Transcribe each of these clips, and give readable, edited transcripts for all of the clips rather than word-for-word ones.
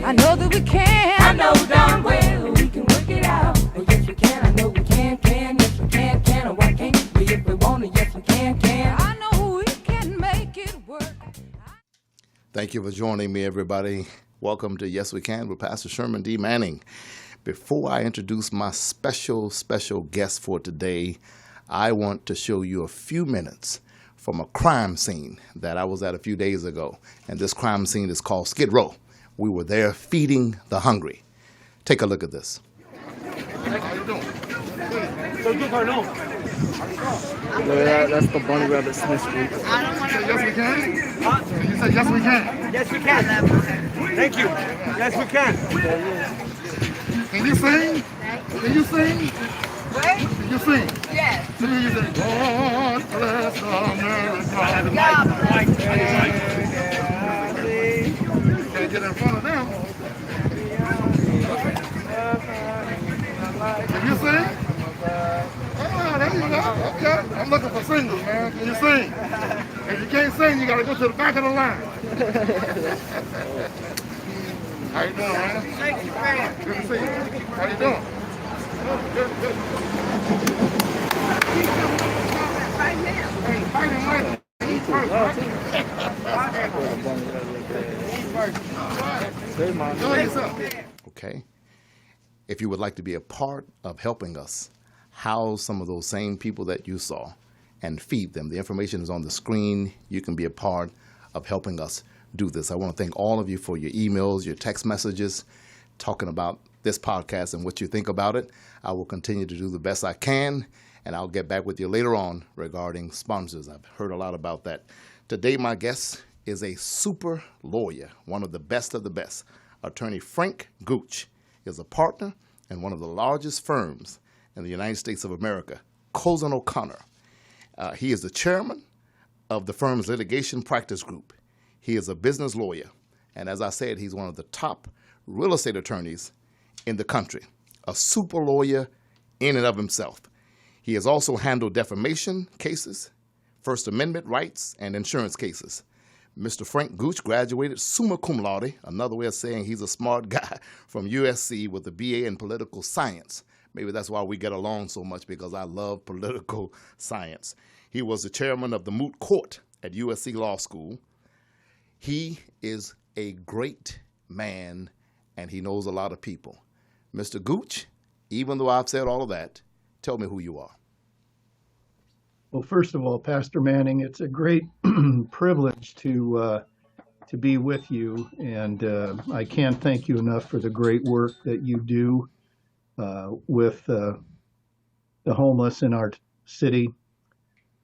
I know that we can. I know darn well we can work it out. Oh, yes, we can. I know we can. Yes, we can. Oh, why can't we if we want to? Yes, we can. I know we can make it work. Thank you for joining me, everybody. Welcome to Yes We Can with Pastor Sherman D.Manning. Before I introduce my special guest for today, I want to show you a few minutes from a crime scene that I was at a few days ago. And this crime scene is called Skid Row. We were there feeding the hungry. Take a look at this. How you doing? So good or no? Yeah, that's the Bunny Rabbit Smith Street. I don't want to. Yes, we can. Huh? You said yes, we can. Yes, we can. Thank you. Yes, we can. Can you sing? Can you sing? What? Can you sing? Yes. Can you sing? God bless America. You can't get in front of them. Can you sing? Oh, there you go. Okay. I'm looking for singles, man. Can you sing? If you can't sing, you got to go to the back of the line. How you doing, man? Thank you, man. Good to see you. How you doing? Good. Right now. Hey, fighting later. Eat first. Okay. If you would like to be a part of helping us house some of those same people that you saw and feed them, the information is on the screen. You can be a part of helping us do this. I want to thank all of you for your emails, your text messages, talking about this podcast and what you think about it. I will continue to do the best I can, and I'll get back with you later on regarding sponsors. I've heard a lot about that. Today, my guest is a super lawyer, one of the best. Attorney Frank Gooch is a partner in one of the largest firms in the United States of America, Cozen O'Connor. He is the chairman of the firm's litigation practice group. He is a business lawyer, and as I said, he's one of the top real estate attorneys in the country, a super lawyer in and of himself. He has also handled defamation cases, First Amendment rights, and insurance cases. Mr. Frank Gooch graduated summa cum laude, another way of saying he's a smart guy, from USC with a BA in political science. Maybe that's why we get along so much, because I love political science. He was the chairman of the moot court at USC Law School. He is a great man, and he knows a lot of people. Mr. Gooch, even though I've said all of that, tell me who you are. Well, first of all, Pastor Manning, it's a great privilege to be with you, and I can't thank you enough for the great work that you do with the homeless in our city.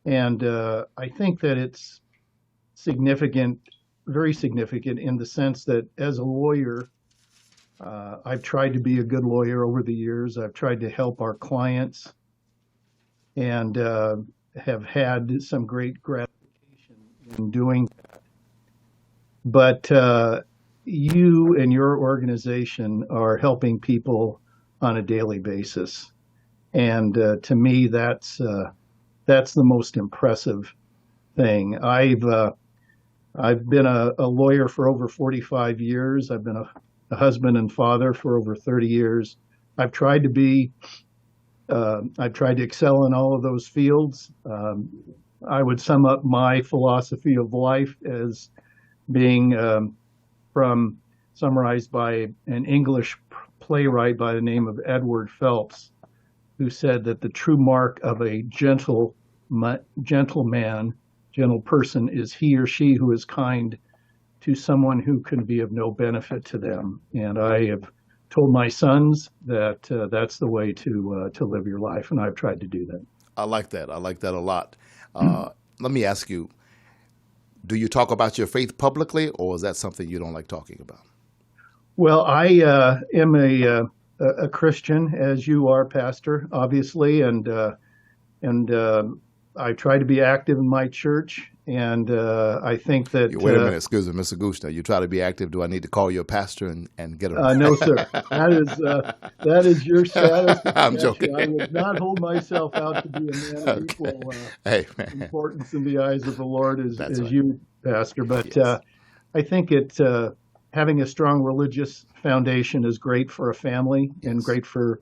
And I think that it's significant, very significant, in the sense that as a lawyer, I've tried to be a good lawyer over the years. I've tried to help our clients, and have had some great gratification in doing that. But you and your organization are helping people on a daily basis. And to me, that's the most impressive thing. I've been a lawyer for over 45 years. I've been a husband and father for over 30 years. I've tried to excel in all of those fields. I would sum up my philosophy of life as being summarized by an English playwright by the name of Edward Phelps, who said that the true mark of a gentle person is he or she who is kind to someone who can be of no benefit to them. And I have told my sons that that's the way to live your life, and I've tried to do that. I like that. I like that a lot. Let me ask you, do you talk about your faith publicly, or is that something you don't like talking about? Well, I am a Christian, as you are, Pastor, obviously, and I try to be active in my church. And I think that... Wait a minute, excuse me, Mr. Gooch. Now, you try to be active. Do I need to call you a pastor and get a... No, sir. That is your status. I'm joking. I would not hold myself out to be a man of equal importance in the eyes of the Lord as right. you, Pastor. But yes. I think having a strong religious foundation is great for a family and Yes. great for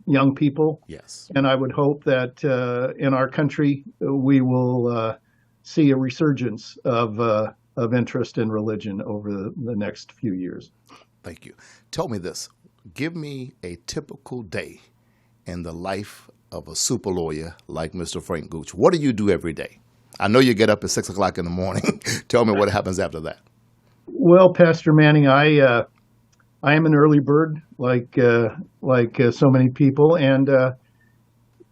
young people. Yes. And I would hope that in our country we will see a resurgence of interest in religion over the next few years. Thank you. Tell me this. Give me a typical day in the life of a super lawyer like Mr. Frank Gooch. What do you do every day? I know you get up at 6 o'clock in the morning. Tell me what happens after that. Well, Pastor Manning, I am an early bird, like so many people, and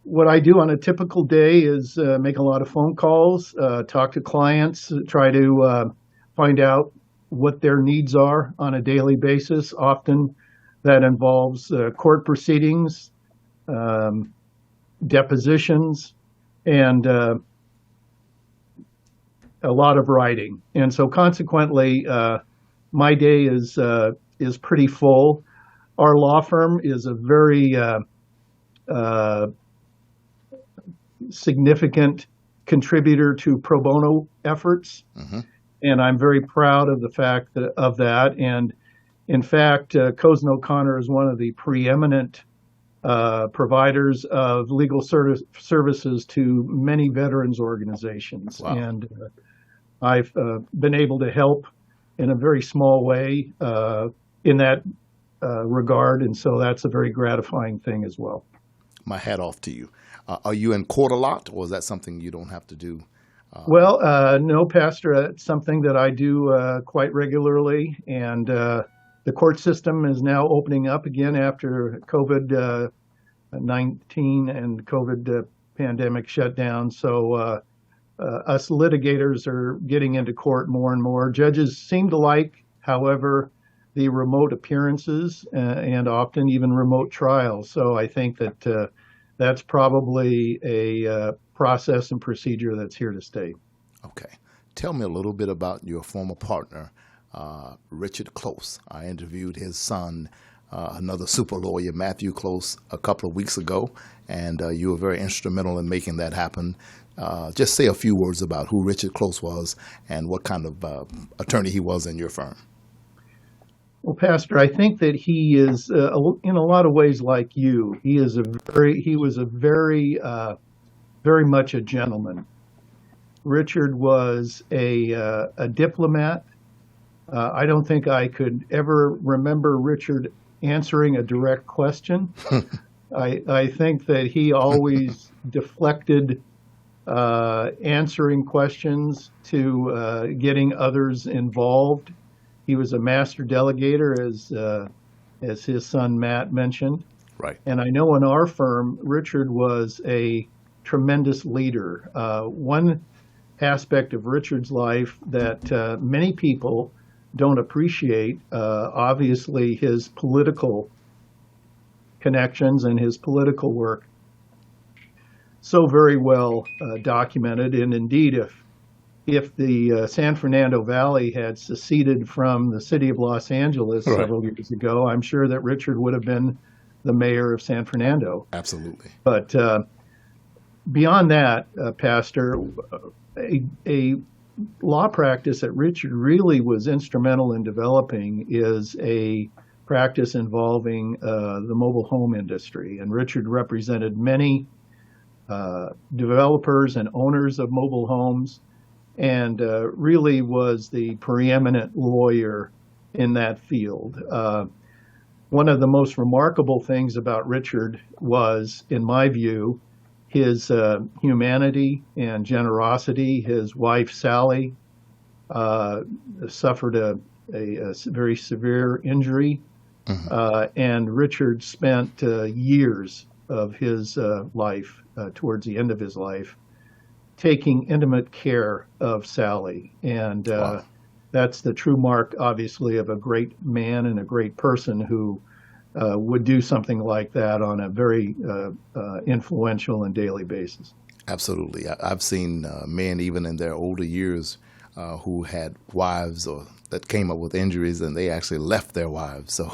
what I do on a typical day is make a lot of phone calls, talk to clients, try to find out what their needs are on a daily basis. Often that involves court proceedings, depositions, and a lot of writing. And so consequently, my day is pretty full. Our law firm is a very significant contributor to pro bono efforts, and I'm very proud of the fact of that. And in fact, Cozen O'Connor is one of the preeminent providers of legal services to many veterans organizations. Wow. And I've been able to help in a very small way in that regard, and so that's a very gratifying thing as well. My hat off to you. Are you in court a lot, or is that something you don't have to do? Well, no, Pastor, it's something that I do quite regularly, and the court system is now opening up again after COVID-19 and COVID pandemic shutdown. So us litigators are getting into court more and more. Judges seem to like, however, the remote appearances and often even remote trials. So I think that that's probably a process and procedure that's here to stay. Okay. Tell me a little bit about your former partner, Richard Close. I interviewed his son, another super lawyer, Matthew Close, a couple of weeks ago, and you were very instrumental in making that happen. Just say a few words about who Richard Close was and what kind of attorney he was in your firm. Well, Pastor, I think that he is, in a lot of ways, like you. He was a very much a gentleman. Richard was a diplomat. I don't think I could ever remember Richard answering a direct question. I think that he always deflected answering questions to getting others involved. He was a master delegator, as his son Matt mentioned. Right. And I know in our firm, Richard was a tremendous leader. One aspect of Richard's life that many people don't appreciate, obviously his political connections and his political work, so very well documented. And indeed, if the San Fernando Valley had seceded from the city of Los Angeles several years ago, I'm sure that Richard would have been the mayor of San Fernando. Absolutely. But beyond that, Pastor, a law practice that Richard really was instrumental in developing is a practice involving the mobile home industry. And Richard represented many developers and owners of mobile homes, and really was the preeminent lawyer in that field. One of the most remarkable things about Richard was, in my view, his humanity and generosity. His wife, Sally, suffered a very severe injury, and Richard spent years of his life, towards the end of his life, taking intimate care of Sally. And Wow. that's the true mark, obviously, of a great man and a great person who would do something like that on a very influential and daily basis. Absolutely. I've seen men, even in their older years, who had wives or that came up with injuries, and they actually left their wives. So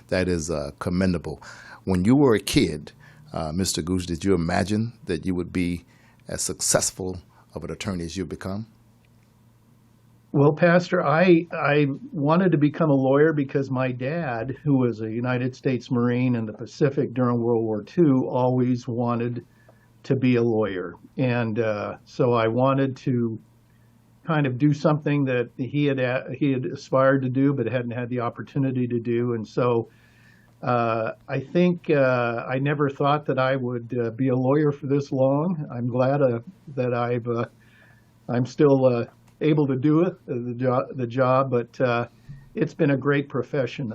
that is commendable. When you were a kid, Mr. Gooch, did you imagine that you would be as successful of an attorney as you've become? Well, Pastor, I wanted to become a lawyer because my dad, who was a United States Marine in the Pacific during World War II, always wanted to be a lawyer. And so I wanted to kind of do something that he had aspired to do, but hadn't had the opportunity to do. And so I think I never thought that I would be a lawyer for this long. I'm glad that I'm still able to do it, the job, but it's been a great profession.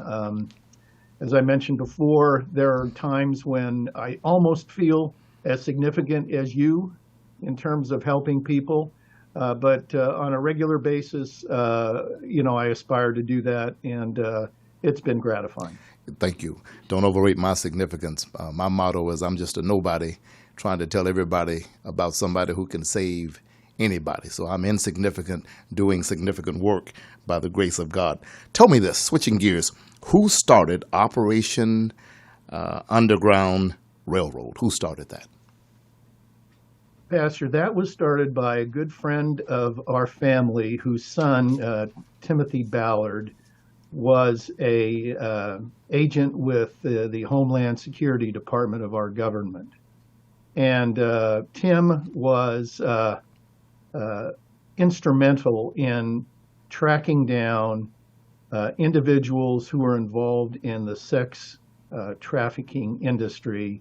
As I mentioned before, there are times when I almost feel as significant as you in terms of helping people, but on a regular basis, I aspire to do that, and it's been gratifying. Thank you. Don't overrate my significance. My motto is I'm just a nobody trying to tell everybody about somebody who can save anybody. So I'm insignificant doing significant work by the grace of God. Tell me this, switching gears, who started Operation Underground Railroad? Who started that? Pastor, that was started by a good friend of our family whose son, Timothy Ballard, was a agent with the Homeland Security Department of our government. And Tim was instrumental in tracking down individuals who were involved in the sex trafficking industry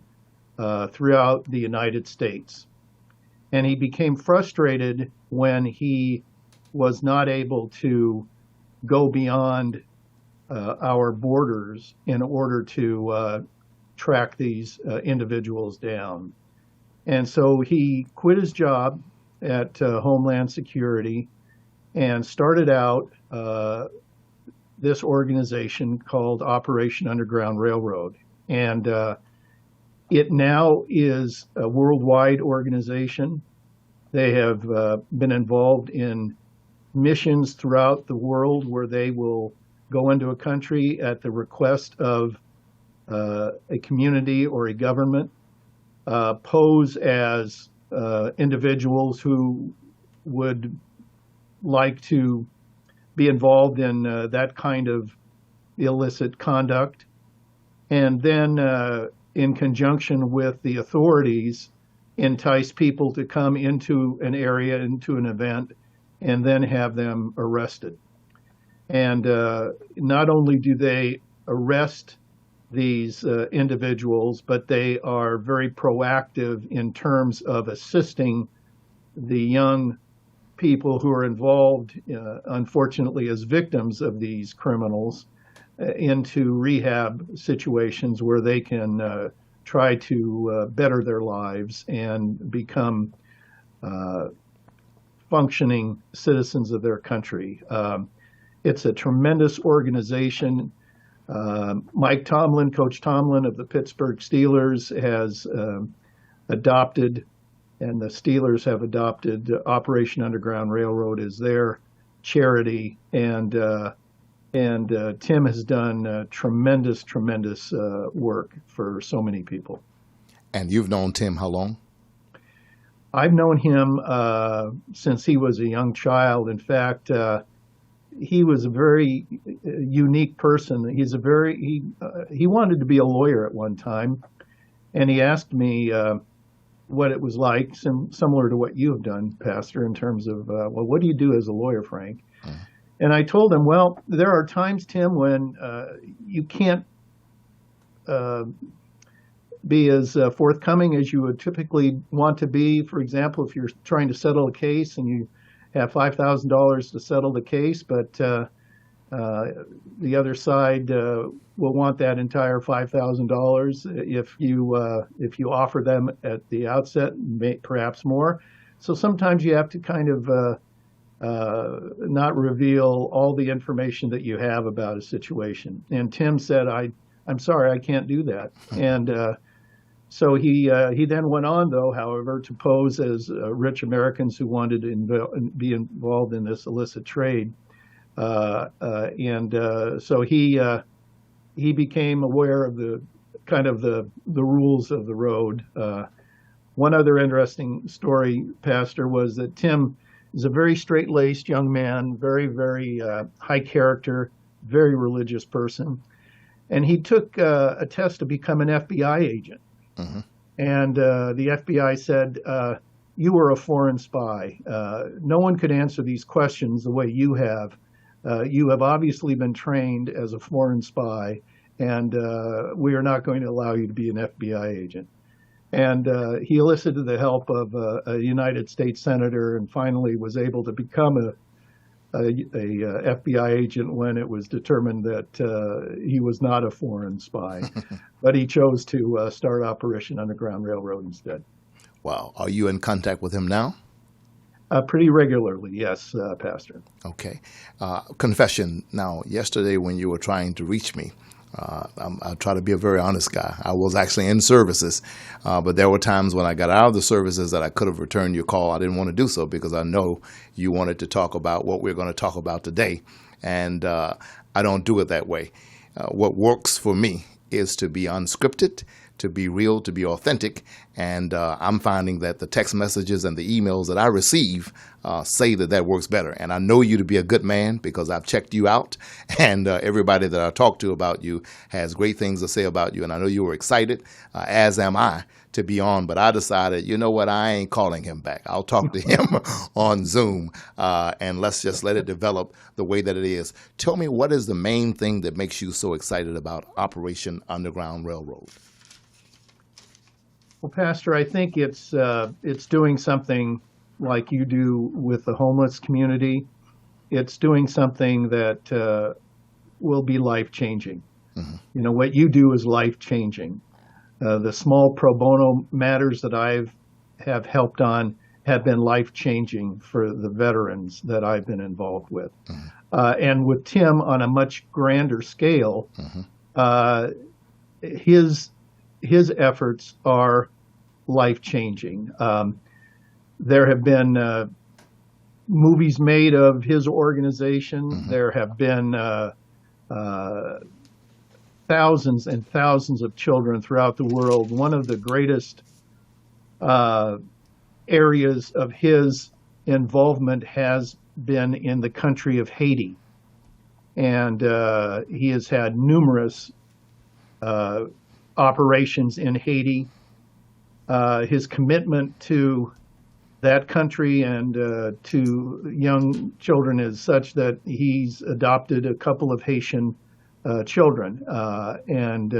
throughout the United States. And he became frustrated when he was not able to go beyond our borders in order to track these individuals down. And so he quit his job at Homeland Security and started out this organization called Operation Underground Railroad. And it now is a worldwide organization. They have been involved in missions throughout the world where they will go into a country at the request of a community or a government, pose as individuals who would like to be involved in that kind of illicit conduct, and then in conjunction with the authorities, entice people to come into an area, into an event, and then have them arrested. And not only do they arrest these individuals, but they are very proactive in terms of assisting the young people who are involved, unfortunately, as victims of these criminals, into rehab situations where they can try to better their lives and become functioning citizens of their country. It's a tremendous organization. Mike Tomlin, Coach Tomlin of the Pittsburgh Steelers, has adopted, and the Steelers have adopted Operation Underground Railroad as their charity. And Tim has done tremendous work for so many people. And you've known Tim how long? I've known him since he was a young child. In fact, he was a very unique person. He wanted to be a lawyer at one time, and he asked me what it was like, similar to what you have done, Pastor, in terms of, well, what do you do as a lawyer, Frank? Mm. And I told him, well, there are times, Tim, when you can't be as forthcoming as you would typically want to be. For example, if you're trying to settle a case and you have $5,000 to settle the case, but the other side will want that entire $5,000 if you offer them at the outset, perhaps more. So sometimes you have to kind of not reveal all the information that you have about a situation. And Tim said, I'm sorry, I can't do that. And so he then went on, though, however, to pose as rich Americans who wanted to be involved in this illicit trade. So he became aware of the kind of the rules of the road. One other interesting story, Pastor, was that Tim He's a very straight-laced young man, very, very high character, very religious person. And he took a test to become an FBI agent. Mm-hmm. And the FBI said, you were a foreign spy. No one could answer these questions the way you have. You have obviously been trained as a foreign spy, and we are not going to allow you to be an FBI agent. And he enlisted the help of a United States senator and finally was able to become a FBI agent when it was determined that he was not a foreign spy. But he chose to start Operation Underground Railroad instead. Wow. Are you in contact with him now? Pretty regularly, yes, Pastor. Okay. Confession. Now, yesterday when you were trying to reach me, I try to be a very honest guy. I was actually in services, but there were times when I got out of the services that I could have returned your call. I didn't want to do so because I know you wanted to talk about what we're going to talk about today, and I don't do it that way. What works for me is to be unscripted, to be real, to be authentic, and I'm finding that the text messages and the emails that I receive say that works better. And I know you to be a good man because I've checked you out, and everybody that I talk to about you has great things to say about you, and I know you were excited, as am I, to be on, but I decided, you know what, I ain't calling him back. I'll talk to him on Zoom, and let's just let it develop the way that it is. Tell me, what is the main thing that makes you so excited about Operation Underground Railroad? Well, Pastor, I think it's doing something like you do with the homeless community. It's doing something that will be life-changing. Mm-hmm. You know, what you do is life-changing. The small pro bono matters that have helped on have been life-changing for the veterans that I've been involved with. Mm-hmm. And with Tim on a much grander scale, Mm-hmm. His efforts are life-changing. There have been movies made of his organization. Mm-hmm. There have been thousands and thousands of children throughout the world. One of the greatest areas of his involvement has been in the country of Haiti. And he has had numerous operations in Haiti. His commitment to that country and to young children is such that he's adopted a couple of Haitian children, and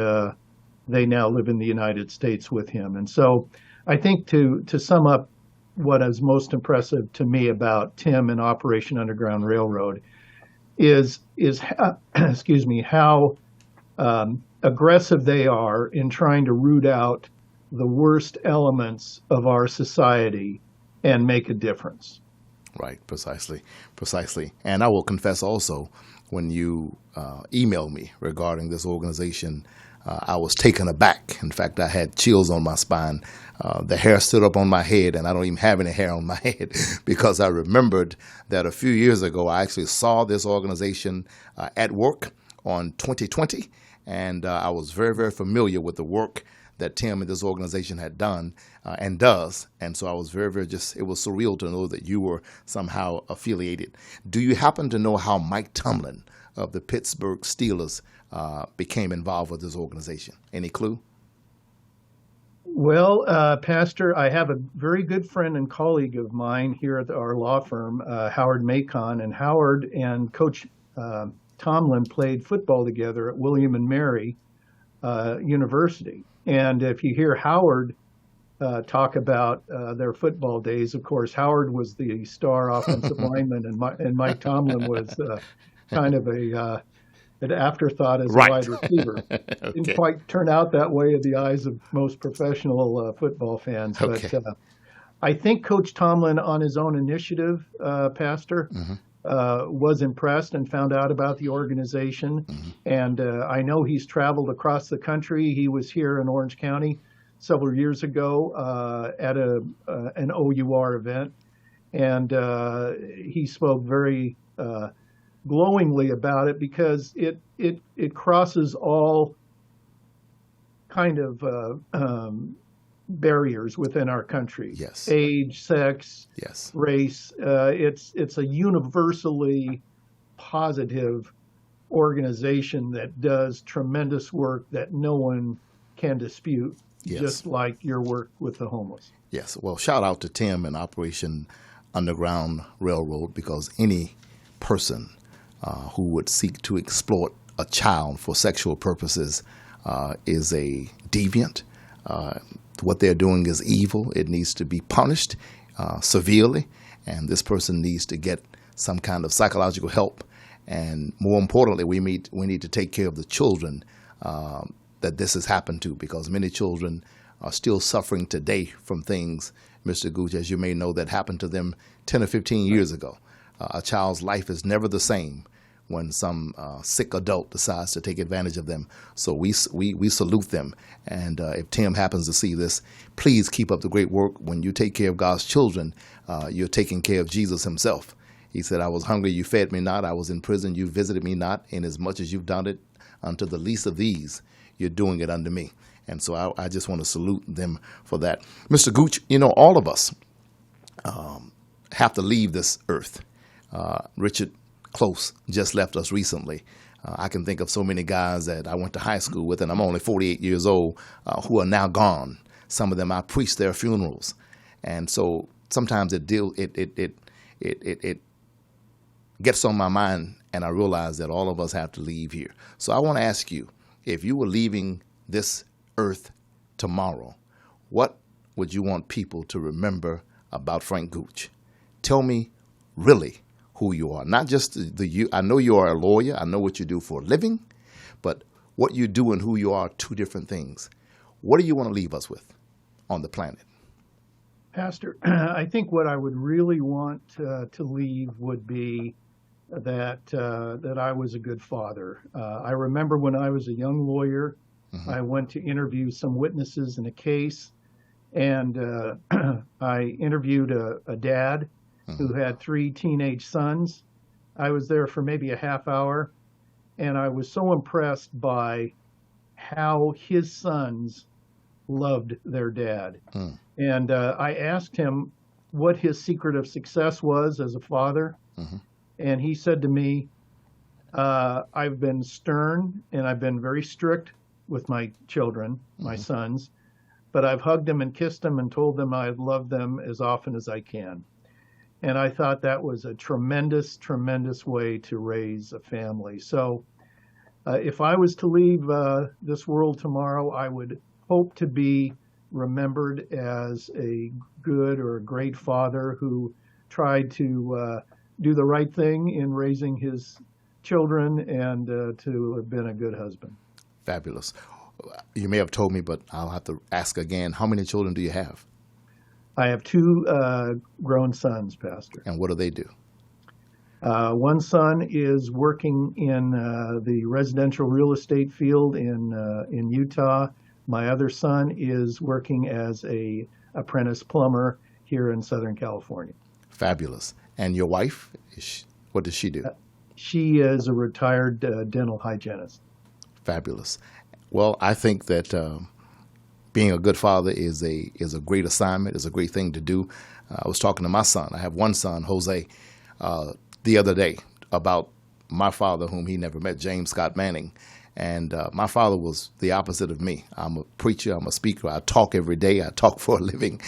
they now live in the United States with him. And so I think to sum up what is most impressive to me about Tim and Operation Underground Railroad is how, excuse me, how aggressive they are in trying to root out the worst elements of our society and make a difference. Right, precisely. And I will confess also, when you emailed me regarding this organization, I was taken aback. In fact, I had chills on my spine. The hair stood up on my head, and I don't even have any hair on my head because I remembered that a few years ago, I actually saw this organization at work on 2020, and I was very, very familiar with the work that Tim and this organization had done and does. And so I was very, very it was surreal to know that you were somehow affiliated. Do you happen to know how Mike Tomlin of the Pittsburgh Steelers became involved with this organization? Any clue? Well, Pastor, I have a very good friend and colleague of mine here at our law firm, Howard Macon, and Howard and Coach Tomlin played football together at William and Mary University. And if you hear Howard talk about their football days, of course, Howard was the star offensive lineman, and Mike Tomlin was kind of an afterthought as a wide receiver. Okay. Didn't quite turn out that way in the eyes of most professional football fans. Okay. But I think Coach Tomlin, on his own initiative, Pastor, was impressed and found out about the organization. And I know he's traveled across the country. He was here in Orange County several years ago at an OUR event. And he spoke very glowingly about it because it crosses all kind of barriers within our country. Yes. Age, sex, Yes. race. It's a universally positive organization that does tremendous work that no one can dispute, Yes. just like your work with the homeless. Yes. Well, shout out to Tim and Operation Underground Railroad, because any person who would seek to exploit a child for sexual purposes is a deviant. What they're doing is evil. It needs to be punished severely, and this person needs to get some kind of psychological help. And more importantly, we need to take care of the children that this has happened to, because many children are still suffering today from things, Mr. Gooch, as you may know, that happened to them 10 or 15 years ago. A child's life is never the same when some sick adult decides to take advantage of them. So we salute them. And if Tim happens to see this, please keep up the great work. When you take care of God's children, you're taking care of Jesus himself. He said, I was hungry, you fed me not. I was in prison, you visited me not. Inasmuch as you've done it unto the least of these, you're doing it unto me. And so I just want to salute them for that. Mr. Gooch, all of us have to leave this earth. Richard Close just left us recently. I can think of so many guys that I went to high school with, and I'm only 48 years old, who are now gone. Some of them I preached their funerals. And so sometimes it gets on my mind, and I realize that all of us have to leave here. So I want to ask you, if you were leaving this earth tomorrow, what would you want people to remember about Frank Gooch? Tell me really who you are. Not just you. I know you are a lawyer. I know what you do for a living, but what you do and who you are are two different things. What do you want to leave us with on the planet? Pastor, I think what I would really want to leave would be that I was a good father. I remember when I was a young lawyer, I went to interview some witnesses in a case, and I interviewed a dad who had 3 teenage sons. I was there for maybe a half hour, and I was so impressed by how his sons loved their dad. And I asked him what his secret of success was as a father. And he said to me, I've been stern and I've been very strict with my children, my sons, but I've hugged them and kissed them and told them I love them as often as I can. And I thought that was a tremendous, tremendous way to raise a family. So if I was to leave this world tomorrow, I would hope to be remembered as a good or a great father who tried to do the right thing in raising his children and to have been a good husband. Fabulous. You may have told me, but I'll have to ask again. How many children do you have? I have 2 grown sons, Pastor. And what do they do? One son is working in the residential real estate field in Utah. My other son is working as a apprentice plumber here in Southern California. Fabulous. And your wife, what does she do? She is a retired dental hygienist. Fabulous. Well, I think that being a good father is a great assignment, is a great thing to do. I was talking to my son. I have one son, Jose, the other day about my father, whom he never met, James Scott Manning. And my father was the opposite of me. I'm a preacher. I'm a speaker. I talk every day. I talk for a living.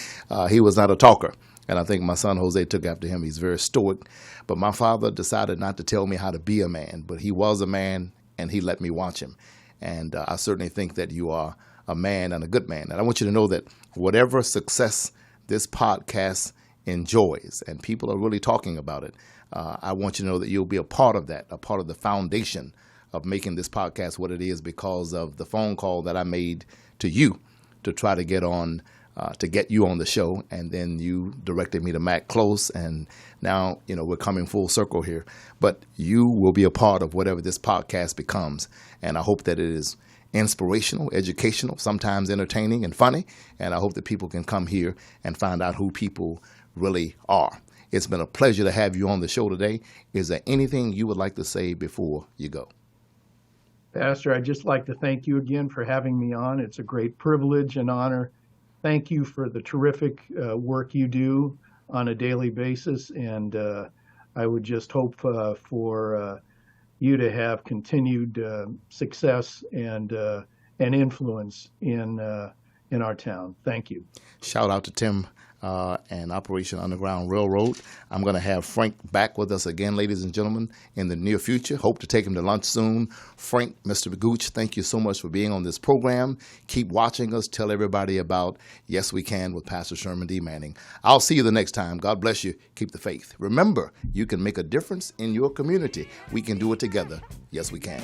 He was not a talker. And I think my son Jose took after him. He's very stoic. But my father decided not to tell me how to be a man. But he was a man, and he let me watch him. And I certainly think that you are a man and a good man. And I want you to know that whatever success this podcast enjoys, and people are really talking about it, I want you to know that you'll be a part of that, a part of the foundation of making this podcast what it is, because of the phone call that I made to you to try to get on, to get you on the show. And then you directed me to Matt Close. And now, we're coming full circle here. But you will be a part of whatever this podcast becomes. And I hope that it is inspirational, educational, sometimes entertaining and funny. And I hope that people can come here and find out who people really are. It's been a pleasure to have you on the show today. Is there anything you would like to say before you go? Pastor, I'd just like to thank you again for having me on. It's a great privilege and honor thank you for the terrific work you do on a daily basis, and I would just hope for you to have continued success and influence in our town. Thank you. Shout out to Tim and Operation Underground Railroad. I'm going to have Frank back with us again, ladies and gentlemen, in the near future. Hope to take him to lunch soon. Frank, Mr. Gooch, thank you so much for being on this program. Keep watching us. Tell everybody about Yes We Can with Pastor Sherman D.Manning. I'll see you the next time. God bless you. Keep the faith. Remember, you can make a difference in your community. We can do it together. Yes, we can.